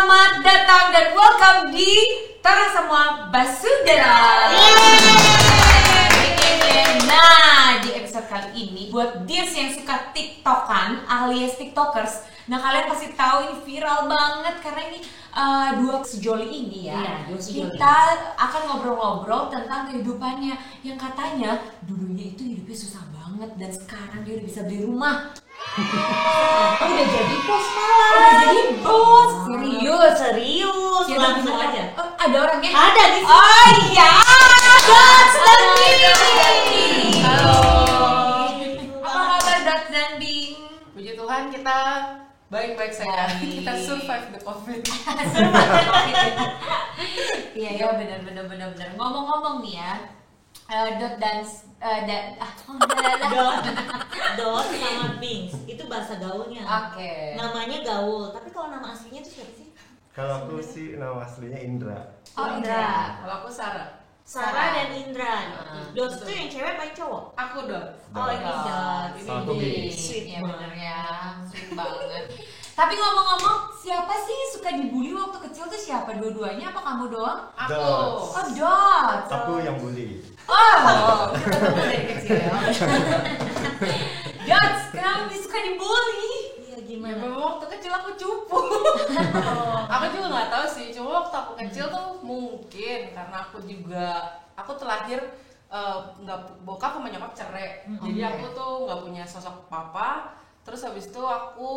Selamat datang dan welcome di Tara Semua Basudara. Nah, di episode kali ini buat dears yang suka TikTokan alias TikTokers, nah kalian pasti tahu ini viral banget karena ini dua sejoli ini ya. Iya, dua sejoli. Kita akan ngobrol-ngobrol tentang kehidupannya yang katanya dulunya itu hidupnya susah banget dan sekarang dia udah bisa beli rumah. Udah jadi bos malah. Udah jadi bos. Serius. Ya, Langsung aja. Ada orangnya? Ada di sini. Oh iya. Dots dan Bing. Halo. Apa kabar Dots dan Bing? Puji Tuhan kita baik-baik saja. Baik. Kita survive the COVID. Iya ya benar. Ngomong-ngomong nih ya, Dot dan Dot sama Bings itu bahasa gaulnya. Oke. Namanya gaul, tapi kalau nama aslinya itu siapa sih? Kalau aku sih nama aslinya Indra. Oh Indra. Kalau aku Sarah. Sarah dan Indra. Dot itu betul. yang cewek paling cowok? Aku Dot. Oh ini Dot. Sama aku Bing. Sweet Ya banget. bener ya, sweet banget. Tapi ngomong-ngomong, siapa sih yang suka dibully waktu kecil tuh siapa? Dua-duanya apa kamu doang? Aku. Dots. Oh Dot. Aku yang bully. Oh, kita ketemu dari kecil ya. Dots, kenapa bisa suka dibully? Iya Ya gimana? memang waktu kecil aku cupu. Aku juga nggak tahu sih. Cuma waktu aku kecil tuh mungkin karena aku tuh lahir nggak bokap sama nyokap cerai. Jadi Oke. aku tuh nggak punya sosok papa. Terus habis itu aku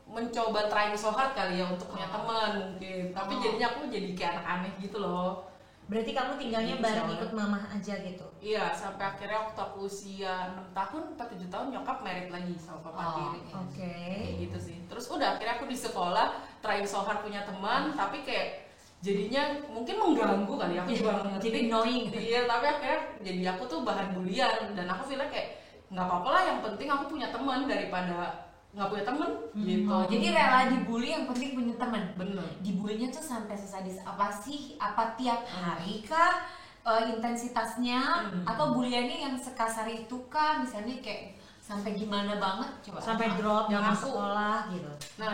mencoba trying so hard kali ya untuk punya teman mungkin. Tapi jadinya aku jadi kayak anak aneh gitu loh. Berarti kamu tinggalnya bareng ikut mama aja gitu? Iya, sampai akhirnya waktu aku usia 6 tahun, 4-7 tahun nyokap married lagi sama papa Oh, tiri. Oke. Kayak gitu sih. Terus udah akhirnya aku di sekolah trying so hard punya teman, tapi kayak jadinya mungkin mengganggu kali ya, aku juga nggak ngerti. Jadi annoying. Iya, tapi akhirnya jadi aku tuh bahan bulian dan aku feelnya kayak nggak apa-apa lah, yang penting aku punya teman daripada nggak punya teman gitu. Oh, jadi rela dibully yang penting punya teman. bener. Dibulinya tuh sampai sesadis apa sih? Apa tiap hari kah? Intensitasnya atau buliannya yang sekasar itu kah? Misalnya kayak sampai gimana banget? Coba. Sampai drop Yang yang aku- sekolah gitu. Nah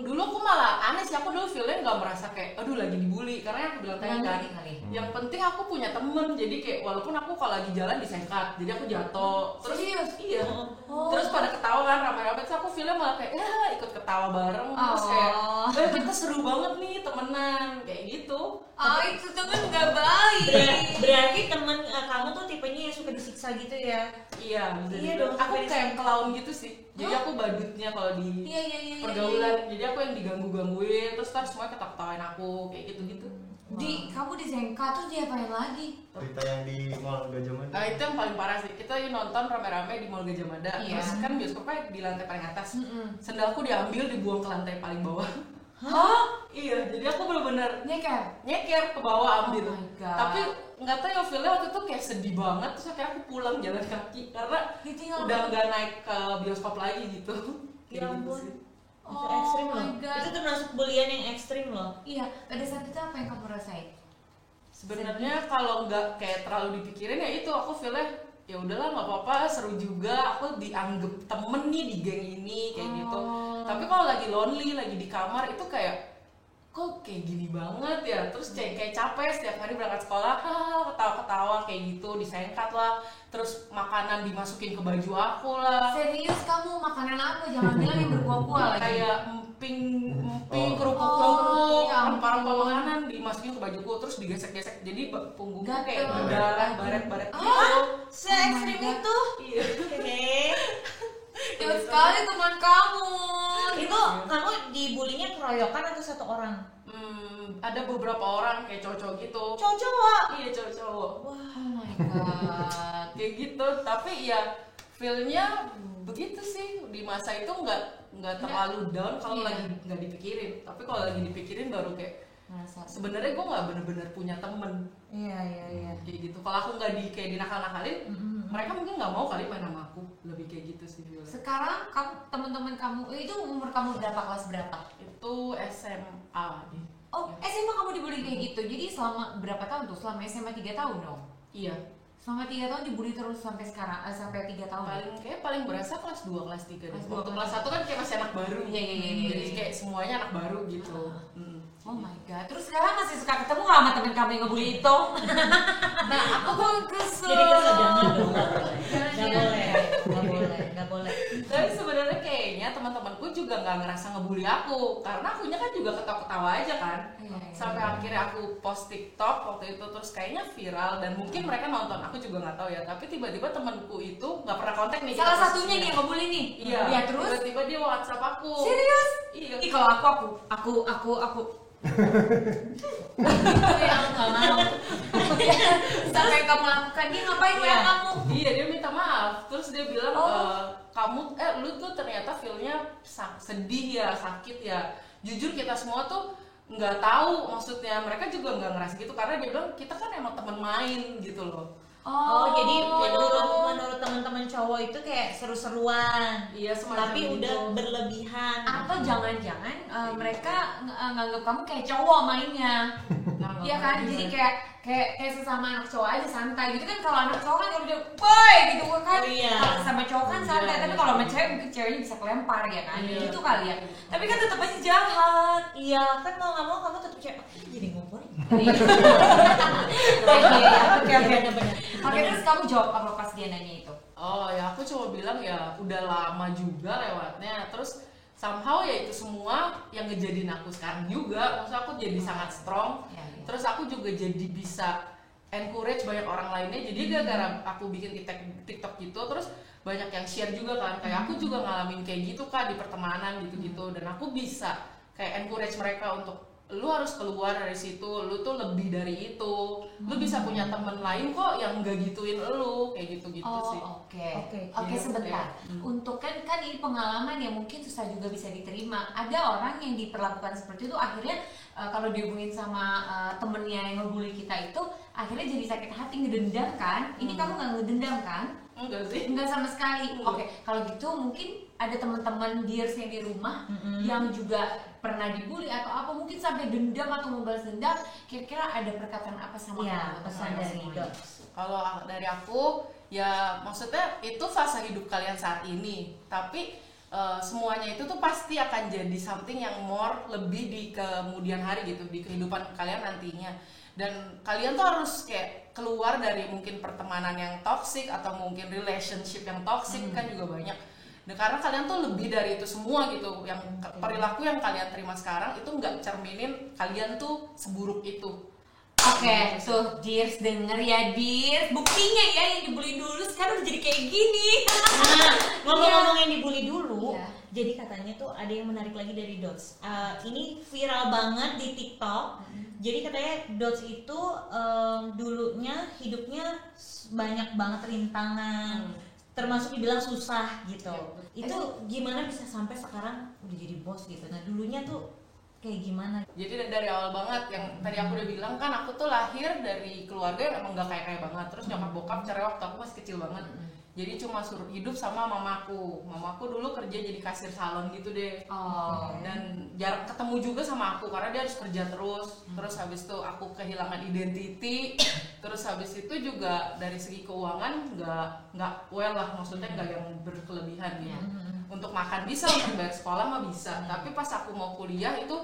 dulu aku malah aneh sih, aku dulu feelnya nggak merasa kayak aduh lagi dibully karena yang aku bilang tadi kan kali. yang penting aku punya temen, jadi kayak walaupun aku kalau lagi jalan disengkat jadi aku jatuh terus Serius? iya Oh. terus pada ketawa kan ramai-ramai, terus aku feelnya malah kayak ya ikut ketawa bareng terus kayak kita seru banget nih temenan kayak gitu. Oh, itu tuh kan nggak baik. Berarti temen kamu tuh tipenya yang suka disiksa gitu ya? Iya bisa Iya dibilang. dong, Aku sampai kayak clown gitu sih, jadi aku badutnya kalau di Iya. pergaulan, jadi aku yang diganggu-gangguin terus semua ketawa-ketawain aku kayak gitu-gitu. Kamu disengkat terus diapain lagi? Cerita yang di Mall Gajah Mada. Nah itu yang paling parah sih, kita nonton rame-rame di Mall Gajah Mada, Iya. terus kan bioskopnya di lantai paling atas, sendalku diambil dibuang ke lantai paling bawah. Hah? Iya, jadi aku bener-bener Nyeker? nyeker ke bawah ambil. Oh my God. Tapi nggak tahu ya, feelnya waktu itu kayak sedih banget, terus akhirnya aku pulang jalan kaki karena Ditinggal udah nggak naik ke bioskop lagi gitu. Ya Kayak gitu ampun. sih. Itu ekstrim Oh loh. my God. Itu termasuk bulian yang ekstrim loh. Iya, pada saat itu apa yang kamu rasain? Sebenarnya kalau nggak kayak terlalu dipikirin ya itu, aku feelnya ya udahlah nggak apa-apa, seru juga, aku dianggap temen nih di geng ini kayak gitu. Tapi kalau lagi lonely, lagi di kamar itu kayak kok kayak gini banget ya, terus kayak capek setiap hari berangkat sekolah, ketawa-ketawa kayak gitu, disengkat lah, terus makanan dimasukin ke baju aku lah, Serius kamu makanan apa? Jangan bilang yang berkuah-kuah lagi. kayak emping, kerupuk, ya rempah-rempah ampun. makanan dimasukin ke bajuku, terus digesek-gesek, jadi punggungku Gatel. kayak berdarah, baret-baret gitu. Se-ekstrim Oh my God. itu? Iya. Oke. Jauh sekali teman kamu. Itu kamu dibulinya keroyokan atau satu orang? Ada beberapa orang kayak cowok-cowok gitu. Cowok-cowok. Iya, cowok-cowok. Oh my god. Kayak gitu, tapi ya feel-nya begitu sih. Di masa itu nggak terlalu down kalau Iya. lagi nggak dipikirin. Tapi kalau lagi dipikirin baru kayak Merasa. sebenarnya gue nggak bener-bener punya temen Iya. kayak gitu. Kalau aku nggak kayak dinakal-nakalin, mereka mungkin nggak mau kali main sama aku. Lebih kayak gitu sih feel-nya. Sekarang kamu teman-teman kamu itu umur kamu berapa, kelas berapa? Itu SMA deh. Oh, SMA kamu dibully kayak gitu. Jadi selama berapa tahun tuh? Selama SMA 3 tahun dong. Iya. Selama 3 tahun dibully terus sampai sekarang, sampai 3 tahun. Paling berasa kelas 2, kelas 3 deh. Kelas dua, Waktu kelas kelas 1 kan kayak masih anak baru. Iya. Jadi kayak semuanya anak baru gitu. Oh my god. Terus sekarang masih suka ketemu nggak sama temen kamu yang ngebully itu? Nah, Aku kesel. Jadi kesel jangan dong. Nggak boleh. tapi sebenarnya kayaknya teman-temanku juga nggak ngerasa ngebully aku karena akunya kan juga ketawa-ketawa aja kan. Iya. Sampai akhirnya aku post TikTok waktu itu terus kayaknya viral dan mungkin mereka nonton, aku juga nggak tahu ya. Tapi tiba-tiba temanku itu nggak pernah kontak nih. Salah kita satunya posisinya. nih yang ngebully nih. Iya. Ya terus. Tiba-tiba dia WhatsApp aku. Serius? Iya. Ih kalau aku. Ya aku nggak mau. Sampai kamu lakukan dia ngapain Iya. ya kamu? Iya, dia minta maaf. Terus dia bilang lu tuh ternyata feel-nya sedih ya, sakit ya. Jujur kita semua tuh nggak tahu maksudnya. Mereka juga nggak ngerasa gitu karena dia bilang kita kan emang temen main gitu loh. Oh, jadi menurut teman-teman cowok itu kayak seru-seruan. Iya, semacam Tapi gitu. udah berlebihan. Atau jangan-jangan mereka nganggap kamu kayak cowok mainnya. Nah, Iya kan, makanya. jadi kayak sesama anak cowok aja santai gitu kan. Kalau anak cowok kan kalau dia boy gitu kan. Oh, iya. Kalau sama cowok kan santai, Iya, tapi iya. kalau sama cewek mungkin ceweknya bisa kelempar ya kan. Iya. Gitu kali ya. Tapi kan tetap aja jahat. Iya, kan mau nggak mau kamu tetap kayak jadi ngumpul. Oke. Bener-bener. Oke, terus kamu jawab apa pas dia nanya itu? Oh ya, aku cuma bilang ya udah lama juga lewatnya. Terus somehow ya itu semua yang ngejadiin aku sekarang juga. Maksudnya aku jadi sangat strong. Ya, ya. Terus aku juga jadi bisa encourage banyak orang lainnya. Jadi gara-gara aku bikin TikTok gitu, terus banyak yang share juga kan. Kayak aku juga ngalamin kayak gitu Kak di pertemanan gitu-gitu. Dan aku bisa kayak encourage mereka untuk lu harus keluar dari situ, lu tuh lebih dari itu, lu bisa punya temen lain kok yang nggak gituin lu, kayak gitu-gitu sih. Oke, Iya, sebentar. iya. Untuk kan ini pengalaman yang mungkin susah juga bisa diterima. Ada orang yang diperlakukan seperti itu akhirnya kalau dihubungin sama temennya yang ngebully kita itu akhirnya jadi sakit hati, ngedendam kan? Ini kamu nggak ngedendam kan? Enggak sih. Enggak sama sekali. Enggak. Oke, kalau gitu mungkin ada teman-teman Dears yang di rumah yang juga pernah dibully atau apa, mungkin sampai dendam atau membalas dendam. Kira-kira ada perkataan apa sama Iya, kamu? pesan dari Dot. Kalau dari aku ya maksudnya itu fase hidup kalian saat ini, tapi semuanya itu tuh pasti akan jadi something yang more lebih di kemudian hari gitu, di kehidupan kalian nantinya. Dan kalian tuh harus kayak keluar dari mungkin pertemanan yang toxic atau mungkin relationship yang toxic kan juga banyak. Nah, karena kalian tuh lebih dari itu semua gitu. Yang perilaku yang kalian terima sekarang itu nggak cerminin kalian tuh seburuk itu. Oke, tuh Dears denger ya Dears. Buktinya ya yang dibully dulu sekarang udah jadi kayak gini. Nah, ngomong-ngomong yang dibully dulu, Iya. jadi katanya tuh ada yang menarik lagi dari Dots. Ini viral banget di TikTok. Jadi katanya Dots itu dulunya hidupnya banyak banget rintangan, termasuk dibilang susah gitu. Itu gimana bisa sampai sekarang udah jadi bos gitu? Nah dulunya tuh kayak gimana? Jadi dari awal banget yang tadi aku udah bilang kan, aku tuh lahir dari keluarga yang emang gak kaya banget. Terus nyokap bokap cerai waktu aku masih kecil banget. Jadi cuma suruh hidup sama mamaku. Mamaku dulu kerja jadi kasir salon gitu deh. Oh. Dan jarang ketemu juga sama aku karena dia harus kerja terus. Terus habis itu aku kehilangan identity. Terus habis itu juga dari segi keuangan nggak well lah, maksudnya nggak yang berkelebihan gitu. Untuk makan bisa, untuk bayar sekolah mah bisa. Tapi pas aku mau kuliah itu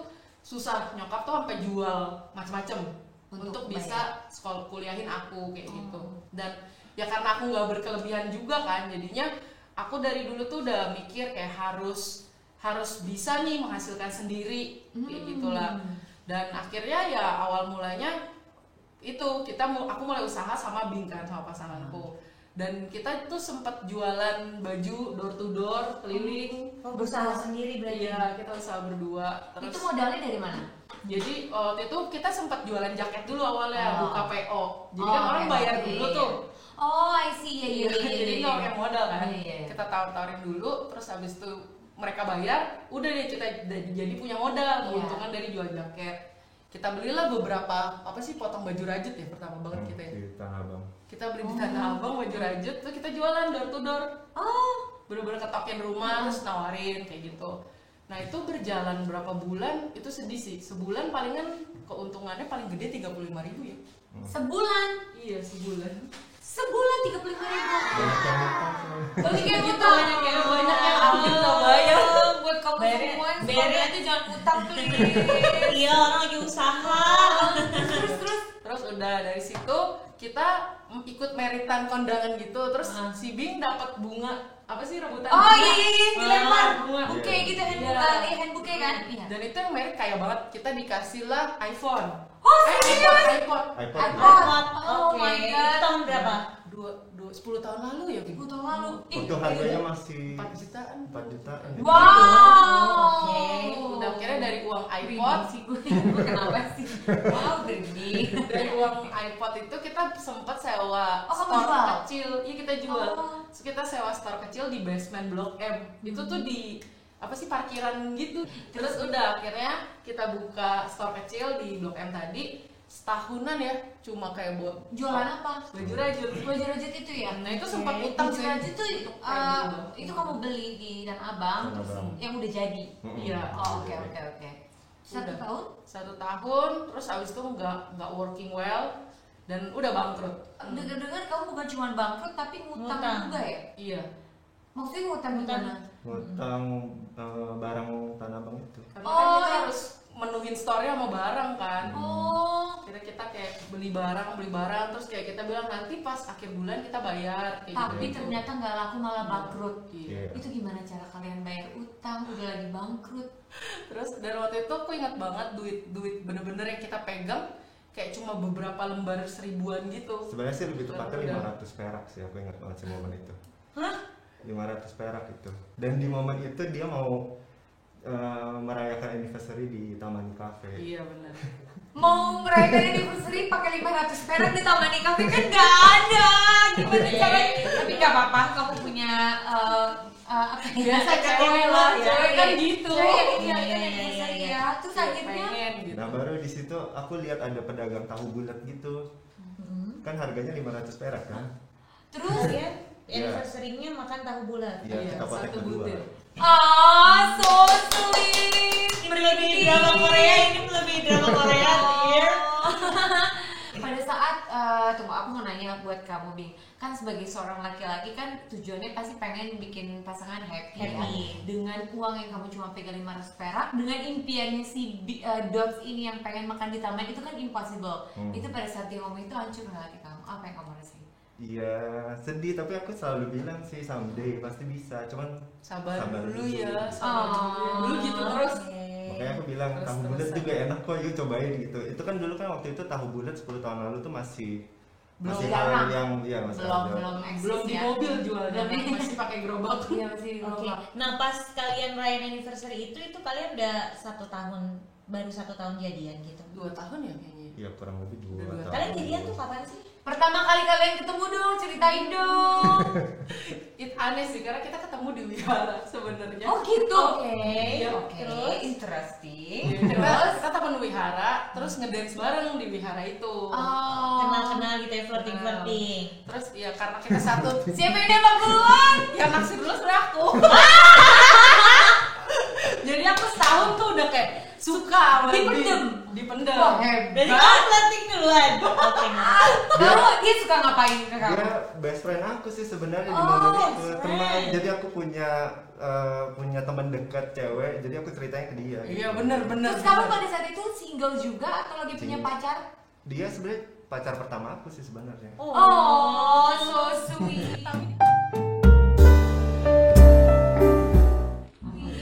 susah, nyokap tuh sampai jual macam-macam untuk bisa sekolah kuliahin aku kayak gitu. Dan ya karena aku nggak berkelebihan juga kan, jadinya aku dari dulu tuh udah mikir kayak harus bisa nih menghasilkan sendiri kayak gitulah. Dan akhirnya ya awal mulanya itu aku mulai usaha sama Bing kan, sama pasanganku. Dan kita tuh sempat jualan baju door to door keliling. Berusaha sendiri berarti? Iya, kita usaha berdua. Terus Itu modalnya dari mana? jadi waktu itu kita sempat jualan jaket dulu awalnya, buka PO. Jadi kan Oh, orang oke, bayar oke, dulu iya. tuh. Oh, I see. Iya. Jadi nggak pakai modal kan. Iya. Kita tawarin dulu, terus habis itu mereka bayar, udah deh kita jadi punya modal, keuntungan dari jual jaket. Kita belilah beberapa potong baju rajut ya pertama banget kita ya. Di Tanah Abang. Kita beli di Tanah Abang baju rajut, terus kita jualan door to door. Oh, Bener-bener ketokin rumah terus nawarin kayak gitu. Nah itu berjalan berapa bulan, itu sedih sih. Sebulan palingan keuntungannya paling gede 35.000 ya. sebulan. Iya sebulan. Sebulan 35.000. Banyak yang utang soalnya. Banyak yang Gitu, utang. banyak yang ambil nggak bayar. Buat kamu Bere- semua yang bere- suka itu jangan utang please. Iya, orang lagi usaha. Terus udah dari situ kita ikut meritan kondangan gitu, terus si Bing dapat bunga apa sih rebutan Oh bunga. iya iya iya, dilempar bunga. buke gitu hand Iya. hand buke kan? Iya. Dan itu yang merit kaya banget, kita dikasih lah iPhone. Oh, serius? iPod. iPod. iPod. Oh Oke. my Itu god. tahun berapa? 10 tahun lalu ya, Bing? 10 tahun lalu. Ih, Waktu harganya masih 4 jutaan. 4 jutaan. wow. Oke. Udah kira dari uang Merinding iPod, sih gue kenapa sih? Wow, merinding. dari uang iPod itu kita sempat sewa Oh, kamu store jual? kecil. Iya, kita jual. Oh. Terus kita sewa store kecil di basement Blok M. Itu tuh di apa sih parkiran gitu. Terus udah akhirnya kita buka store kecil di Blok M tadi. Setahunan ya, cuma kayak buat Jualan apa? baju rajut. Baju rajut itu ya? Nah, itu sempat Oke. utang Baju sih. rajut tuh Kayak gitu. itu kamu beli di Tanah Abang Tanah terus Abang. yang udah jadi. Iya. Oh, oke oke oke. 1 Udah. tahun? 1 tahun, terus abis itu nggak working well dan udah bangkrut. Dengar-dengar kamu bukan cuma bangkrut tapi ngutang Ngutang. juga ya? Iya, Maksudnya ngutang Ngutang. gimana? Ngutang barang Tanah Abang itu. karena Oh, kan kita iya. harus menuhin store-nya sama barang kan. Oh, Kita kayak beli barang, terus kayak kita bilang nanti pas akhir bulan kita bayar. Kayak tapi gitu. ternyata nggak laku malah bangkrut. Iya. Itu gimana cara kalian bayar utang udah lagi bangkrut? Terus dan waktu itu aku ingat banget duit bener-bener yang kita pegang kayak cuma beberapa lembar 1000-an gitu. Sebenarnya sih lebih tepatnya Udah. 500 perak sih, aku ingat banget sih momen itu. Hah? 500 perak itu. Dan di momen itu dia mau merayakan anniversary di Taman Cafe. Iya benar. Mau merayakan anniversary pakai 500 perak di Taman Cafe kan nggak ada. Gimana caranya? Tapi nggak apa-apa, kamu punya apa ya? Biasa Cewek cewek lah, ya, cewek ya. kan gitu. Cewek yang ini Iya, kan iya, anniversary iya, ya. Terus Kayak akhirnya pengen gitu. Nah baru di situ aku lihat ada pedagang tahu bulat gitu. Kan harganya 500 perak kan? terus Kalian anniversary-nya makan tahu bulat. Iya, Iya, kita potek satu kedua. butir. so sweet. Lebih drama Korea, ini lebih drama Korea. Iya. Pada saat tunggu aku mau nanya buat kamu Bing, kan sebagai seorang laki-laki kan tujuannya pasti pengen bikin pasangan happy, ya. Happy. Dengan uang yang kamu cuma pegang 500 perak, dengan impiannya si Dots ini yang pengen makan di taman itu kan impossible. Itu pada saat dia ngomong itu hancur nggak hati kamu? Apa yang kamu rasain? Iya sedih, tapi aku selalu bilang sih someday pasti bisa. Cuman Sabar Sabar dulu dulu. ya, sabar dulu ya. Dulu gitu terus. makanya aku bilang Terus- tahu terus bulat aja. juga enak kok, yuk cobain gitu. Itu kan dulu kan waktu itu tahu bulat 10 tahun lalu tuh masih Belum hal jarang. yang iya masih ada. belum eksis Belum di ya. mobil jualnya, Belum. masih pakai gerobak. Iya masih di Oke. gerobak. Nah pas kalian merayakan anniversary itu kalian udah 1 tahun, baru 1 tahun jadian gitu. 2 tahun ya kayaknya. Iya kurang lebih 2 Udah 2 tahun. Kalian jadian tuh kapan sih? Pertama kali kalian ketemu dong, ceritain dong. It aneh sih karena kita ketemu di wihara sebenarnya. Oh gitu. Oke. Iya, Oke. terus? Interesting. Kita, Terus kita temen wihara, terus ngedance bareng di wihara itu. oh. Kenal-kenal gitu ya, flirting-flirting. Terus ya karena kita satu Siapa yang nembak duluan? yang naksir dulu sebenarnya aku. Jadi aku setahun tuh udah kayak suka sama Dipendem? Dipendem. Wah, Berarti hebat. kamu flirting duluan. Oke. Kamu dia suka ngapain ke kamu? Dia best friend aku sih sebenarnya di Oh, momen itu best teman. friend. Jadi aku punya teman dekat cewek, jadi aku ceritanya ke dia. Iya bener-bener. Terus kamu pada saat itu single juga atau lagi punya Single. pacar? Dia sebenarnya pacar pertama aku sih sebenarnya. Oh, so sweet.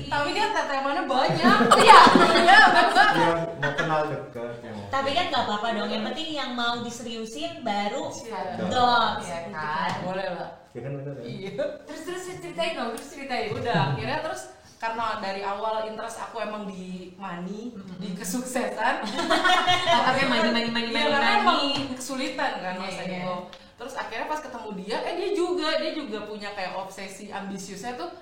Tapi dia tetemannya banyak. Iya. Iya, bener. Dia mau kenal dekat yang mau- Tapi kan gak apa-apa dong, yang penting yang mau diseriusin baru Iya. dots. Iya kan? Boleh lah. Ya kan bener ya? Iya. Terus ceritain dong, terus ceritain. Udah akhirnya terus karena dari awal interest aku emang di money, di kesuksesan. Otaknya mani. Iya karena emang kesulitan kan Iya, masa iya. itu. Terus akhirnya pas ketemu dia, dia juga punya kayak obsesi ambisiusnya tuh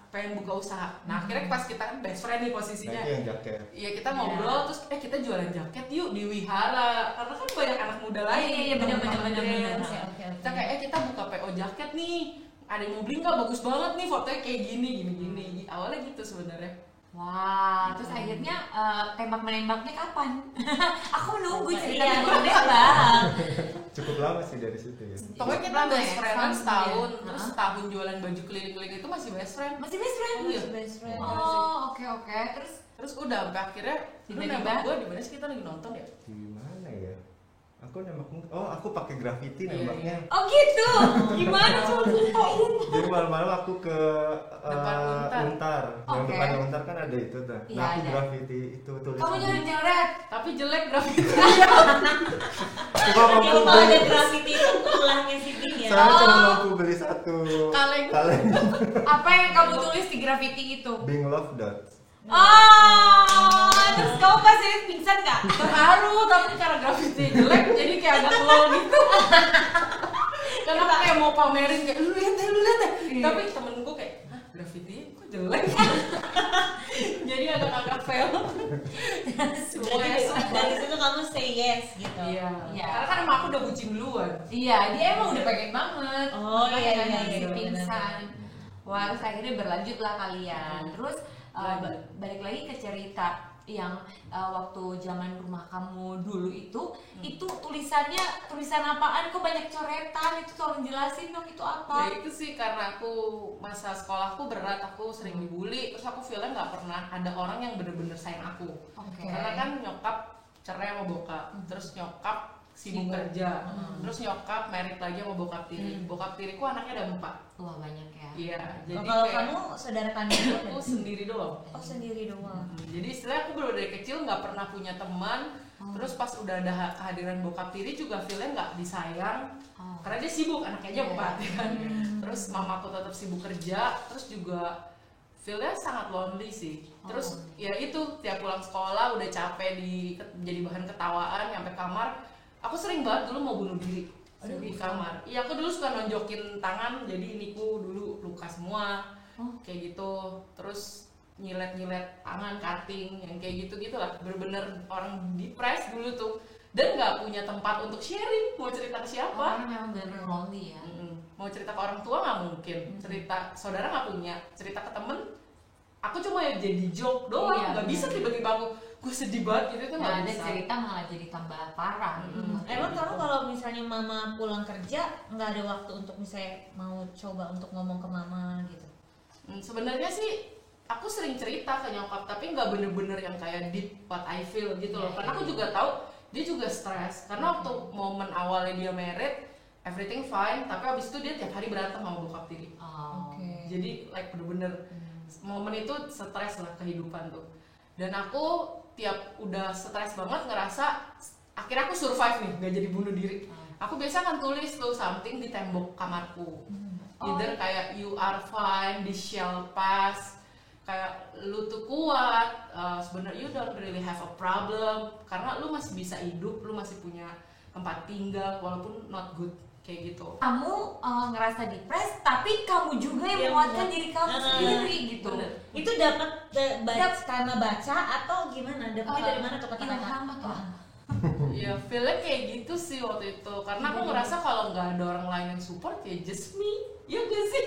pengen buka usaha. Nah akhirnya pas kita kan best friend nih Nah posisinya. itu yang jaket. Iya kita ngobrol terus kita jualan jaket yuk di wihara karena kan banyak anak muda lain. Iya, bener. Nah, Oke. kita kayak kita buka PO jaket nih, ada yang mau beli nggak, bagus banget nih fotonya kayak gini. Awalnya gitu sebenarnya. Wah, terus akhirnya tembak menembaknya kapan? Aku nunggu cerita Iya. tembak menembak. Cukup lama sih dari situ ya. Pokoknya kita Lama best ya, friend setahun, setahun, terus ya. setahun jualan baju keliling-keliling itu masih best friend. Masih best friend? Iya. Best friend. Oh, oke. Terus Udah sampai akhirnya lu Tiba-tiba? nembak gue di mana sih, kita lagi nonton ya? Di mana ya? Aku nembak, oh aku pakai graffiti Iya, nembaknya. oh gitu. Gimana coba ceritain? Jadi malam-malam aku ke Depan Untar. Yang Oke. depan Untar kan ada itu tuh. Iya, Nah aku ada. graffiti itu tulis. Kamu jangan nyoret. Tapi jelek graffiti. Cuma mampu Jadi kalau ada beli. graffiti itu ulahnya si Bing ya. Saya cuma mampu beli satu Kaleng. Apa yang kamu tulis di graffiti itu? Bing love dots. Oh, terus kamu pas ini pingsan nggak? Terharu, tapi cara graffiti jelek jadi kayak agak lol gitu. Karena aku kayak mau pamerin kayak lu lihat deh. Iya. Tapi temenku kayak, hah graffiti kok jelek? Jadi agak fail. Berarti dari situ kamu say yes gitu. Iya. Iya. Karena kan emang aku udah bucin duluan. Iya, dia emang udah pengen banget. Oh, Makanya iya, kan iya, jadi iya, pingsan. Wah, terus akhirnya berlanjut lah kalian. Terus Lanjut. balik lagi ke cerita yang waktu zaman rumah kamu dulu itu tulisan apaan? Kok banyak coretan? Itu tolong jelasin dong, itu Ya apa? itu sih karena aku masa sekolahku berat, aku sering dibully, terus aku feelnya nggak pernah ada orang yang bener-bener sayang aku. Oke. Karena kan nyokap cerai sama bokap, terus nyokap sibuk kerja, terus nyokap married lagi sama bokap tiri. Bokap tiriku anaknya ada 4. Wah, banyak ya. Iya, jadi Kalau kayak kamu saudara kandung aku sendiri doang. Oh sendiri doang. Jadi istilahnya aku bener dari kecil nggak pernah punya teman. Terus pas udah ada kehadiran bokap tiri juga feelnya nggak disayang. Oh. Karena dia sibuk, anaknya aja 4 ya kan. Terus mamaku tetap sibuk kerja, terus juga feelnya sangat lonely sih. Terus ya itu tiap pulang sekolah udah capek jadi bahan ketawaan, nyampe kamar aku sering banget dulu mau bunuh diri di kamar. Iya aku dulu suka nonjokin tangan, jadi iniku dulu luka semua kayak gitu. Terus nyilet tangan, cutting, yang kayak gitu gitulah. Bener-bener orang depres dulu tuh, dan nggak punya tempat untuk sharing. Mau cerita ke siapa? Orang memang bener lonely ya. Mau cerita ke orang tua nggak mungkin, cerita saudara nggak punya, cerita ke temen aku cuma ya jadi joke doang, Iya, nggak bisa tiba-tiba aku gue sedih banget gitu, itu Nggak nggak ada bisa. cerita malah jadi tambah parah gitu. Emang kamu kalau misalnya mama pulang kerja nggak ada waktu untuk misalnya mau coba untuk ngomong ke mama gitu? Sebenarnya sih aku sering cerita ke nyokap, tapi nggak bener-bener yang kayak deep what I feel gitu loh. Iya, Karena iya, aku juga tahu dia juga stres, karena waktu momen awalnya dia married everything fine, tapi abis itu dia tiap hari berantem sama bokap tiri. Oh. Oke. Jadi like bener-bener momen itu stres lah kehidupan tuh. Dan aku tiap udah stres banget ngerasa akhirnya aku survive nih, gak jadi bunuh diri. Aku biasa kan tulis tuh something di tembok kamarku. Either kayak you are fine, this shall pass, kayak lu tuh kuat, sebenarnya you don't really have a problem karena lu masih bisa hidup, lu masih punya tempat tinggal walaupun not good kayak gitu. Kamu ngerasa depres, tapi kamu juga yang Yang menguatkan membuat- diri kamu sendiri gitu. Bener. Itu dapat karena baca atau gimana? Dapatnya dari mana tuh kata-kata? Ilham atau apa? Ya feelnya kayak gitu sih waktu itu, karena aku ngerasa kalau nggak ada orang lain yang support ya just me, ya gak sih?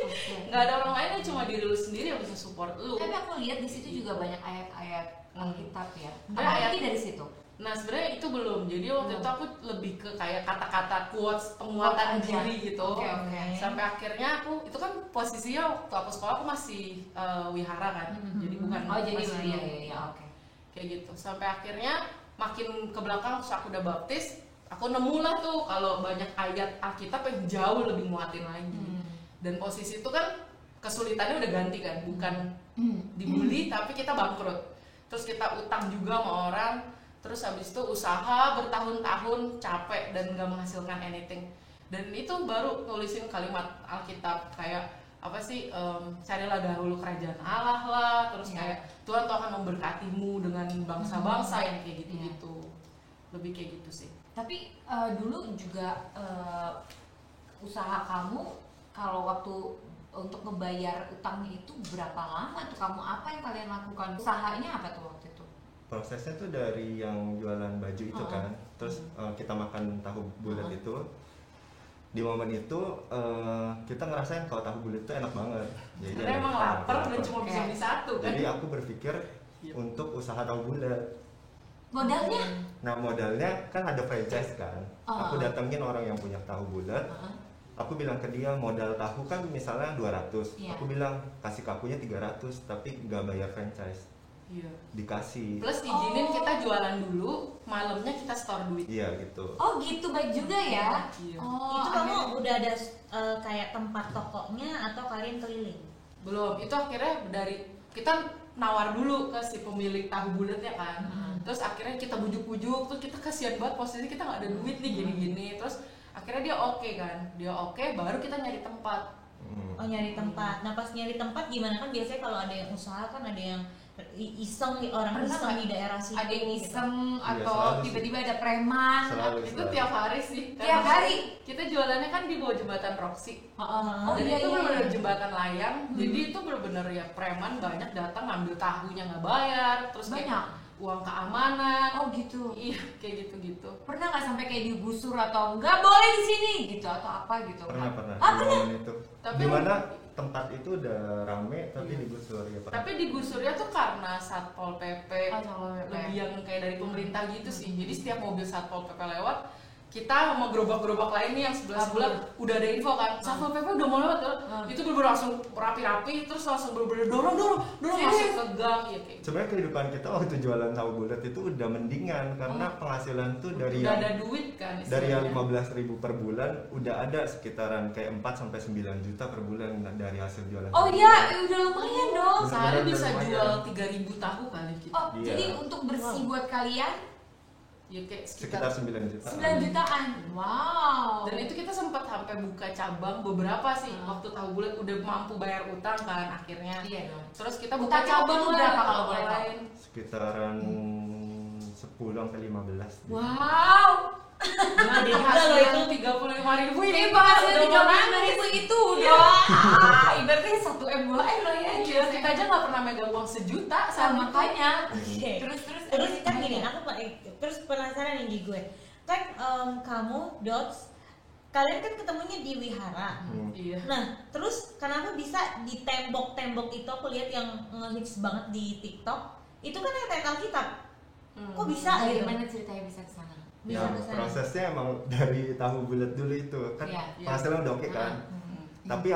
Nggak ada orang lain yang cuma diri lu sendiri yang bisa support lu. Tapi aku lihat di situ juga banyak ayat-ayat Alkitab ya. Ada Apa ayat- arti dari situ? Nah sebenarnya itu belum, jadi waktu itu aku lebih ke kayak kata-kata quotes penguatan Aja. diri gitu. Oke, oke. Sampai akhirnya aku itu kan posisinya waktu aku sekolah aku masih wihara kan, jadi bukan Oh jadi masih iya belum. iya iya oke. Kayak gitu. Sampai akhirnya makin ke belakang terus aku udah baptis, aku nemu lah tuh kalau banyak ayat Alkitab yang jauh lebih nguatin lagi. Dan posisi itu kan kesulitannya udah ganti kan, bukan dibully tapi kita bangkrut. Terus kita utang juga sama orang, terus habis itu usaha bertahun-tahun capek dan gak menghasilkan anything. Dan itu baru nulisin kalimat Alkitab kayak apa sih, carilah dahulu kerajaan Allah lah, terus Iya. kayak Tuhan tuh akan memberkatimu dengan bangsa-bangsa yang kayak gitu-gitu. Lebih kayak gitu sih. Tapi dulu juga usaha kamu kalau waktu untuk ngebayar utangnya itu berapa lama tuh kamu, apa yang kalian lakukan? Usahanya apa tuh waktu itu? Prosesnya tuh dari yang jualan baju itu kan, terus kita makan tahu bulat itu. Di momen itu kita ngerasain kalau tahu bulat itu enak banget. Jadi Karena emang lapar dan cuma bisa Oke. beli satu kan. Jadi aku berpikir Iya. untuk usaha tahu bulat. Modalnya? Nah modalnya kan ada franchise kan. Aku datengin orang yang punya tahu bulat. Aku bilang ke dia modal tahu kan misalnya 200. Iya. Aku bilang kasih ke akunya 300 tapi nggak bayar franchise. Iya. Dikasih. Plus izinin kita jualan dulu, malamnya kita store duit. Iya gitu. Oh gitu, baik juga ya. Iya. Oh, Itu kamu akhirnya- udah ada kayak tempat tokonya atau kalian keliling? Belum, itu akhirnya dari kita nawar dulu ke si pemilik tahu bulatnya kan. Terus akhirnya kita bujuk-bujuk, terus kita kasihan banget posisi kita nggak ada duit nih gini-gini. Terus akhirnya dia oke kan, dia oke, baru kita nyari tempat. Oh nyari tempat. Nah pas nyari tempat gimana, kan biasanya kalau ada yang usaha kan ada yang iseng, orang Pernah iseng nggak di daerah situ. ada yang gitu. iseng Iya, atau selalu sih. tiba-tiba ada preman. Selalu. Itu tiap hari sih. Tiap Karena hari? Kita jualannya kan di bawah jembatan Roxy. Oh Dan iya itu iya. benar-benar jembatan layang, jadi itu benar-benar ya preman banyak datang ngambil tahunya nggak bayar, terus kayak Banyak? uang keamanan. Oh gitu. Iya, kayak gitu-gitu. Pernah nggak sampai kayak digusur atau nggak boleh di sini gitu atau apa gitu? Pernah Ah, di pernah? momen itu. Tapi- Dimana tempat itu udah rame tapi Iya. digusur ya pernah. Tapi digusurnya tuh karena Satpol PP, Oh, Satpol PP. lebih yang kayak dari pemerintah gitu sih. Jadi setiap mobil Satpol PP lewat, kita sama gerobak-gerobak lain nih yang sebelah-sebelah udah ada info kan, Satpol PP udah mau lewat kan. Itu bener-bener langsung rapi-rapi, terus langsung bener-bener dorong masuk ke gang ya kayak. Sebenarnya kehidupan kita waktu jualan tahu bulat itu udah mendingan karena penghasilan tuh dari Udah yang ada duit kan. dari yang istilahnya. 15.000 per bulan udah ada sekitaran kayak 4 sampai 9 juta per bulan dari hasil jualan. Oh iya, udah lumayan dong. Sehari Bener-bener bisa lumayan. jual 3.000 tahu kali kita. Oh, Iya. jadi untuk bersih buat kalian Ya kayak Sekitar 9 juta. 9 jutaan. Wow. Dan itu kita sempat sampai buka cabang beberapa sih. Waktu tahu bulat udah mampu bayar utang kan akhirnya. Iya dong. Terus kita buka Utangnya cabang waktu itu lah berapa di kalau kota boleh tahu? lain. Sekitaran 10 sampai 15. Wow. Nah, Gede juga loh penghasilan itu. 35.000 ini Ini penghasilan udah mau 35 nangis. ribu itu udah. Ibaratnya 1 M 2 M lah ya. Iya, kita aja nggak pernah megang uang sejuta Sama sama makanya. Oke. Terus Terus kan gini, aku terus penasaran nih di gue. Kan kamu Dots, kalian kan ketemunya di wihara. Iya. Nah, terus kenapa bisa di tembok-tembok itu aku lihat yang ngehits banget di TikTok? Itu kan yang kayak Alkitab. Kok bisa gitu? Gimana ceritanya bisa ke sana? Bisa Ya, ke sana. prosesnya emang dari tahu bulat dulu itu kan Iya, penghasilan udah oke kan. Hmm. Tapi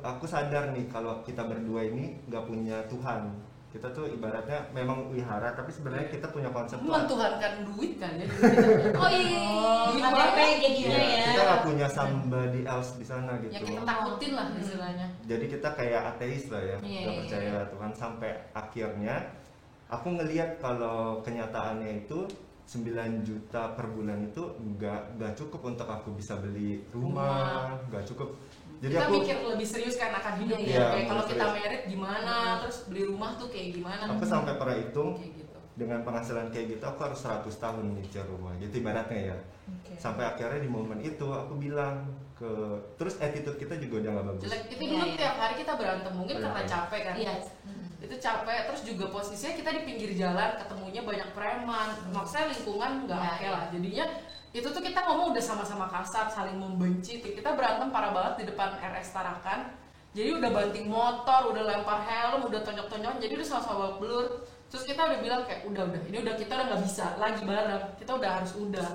aku sadar nih kalau kita berdua ini nggak punya Tuhan. Kita tuh ibaratnya memang wihara tapi sebenarnya kita punya konsep Tuhan. Mentuhankan duit kan ya. Oh iya. Oh, Duit KTP banget. jadinya Iya, ya. kita nggak punya somebody else di sana gitu. Ya kita takutin lah istilahnya. Jadi kita kayak ateis lah ya, Iya, nggak iya, percaya Tuhan sampai akhirnya aku ngelihat kalau kenyataannya itu 9 juta per bulan itu nggak cukup untuk aku bisa beli rumah, nggak cukup. Jadi Kita aku mikir lebih serius kan akan hidup Iya, ya. iya, Kayak kalau lebih kita serius. merit gimana, terus beli rumah tuh kayak gimana. aku sampai pernah hitung Kayak gitu. dengan penghasilan kayak gitu aku harus 100 tahun nyicil rumah. Gitu ibaratnya ya. Oke. Sampai akhirnya di momen itu aku bilang ke terus attitude kita juga udah nggak bagus. Jelek. Itu Iya, dulu iya. tiap hari kita berantem mungkin karena Berantem. capek kan. Iya. Itu capek, terus juga posisinya kita di pinggir jalan, ketemunya banyak preman, maksudnya lingkungan nggak Iya, oke iya. lah. Jadinya itu tuh kita ngomong udah sama-sama kasar, saling membenci. Kita berantem parah banget di depan RS Tarakan. Jadi udah banting motor, udah lempar helm, udah tonjok-tonjok, jadi udah sama-sama babak belur. Terus kita udah bilang kayak udah ini udah kita udah nggak bisa lagi bareng, kita udah harus udah.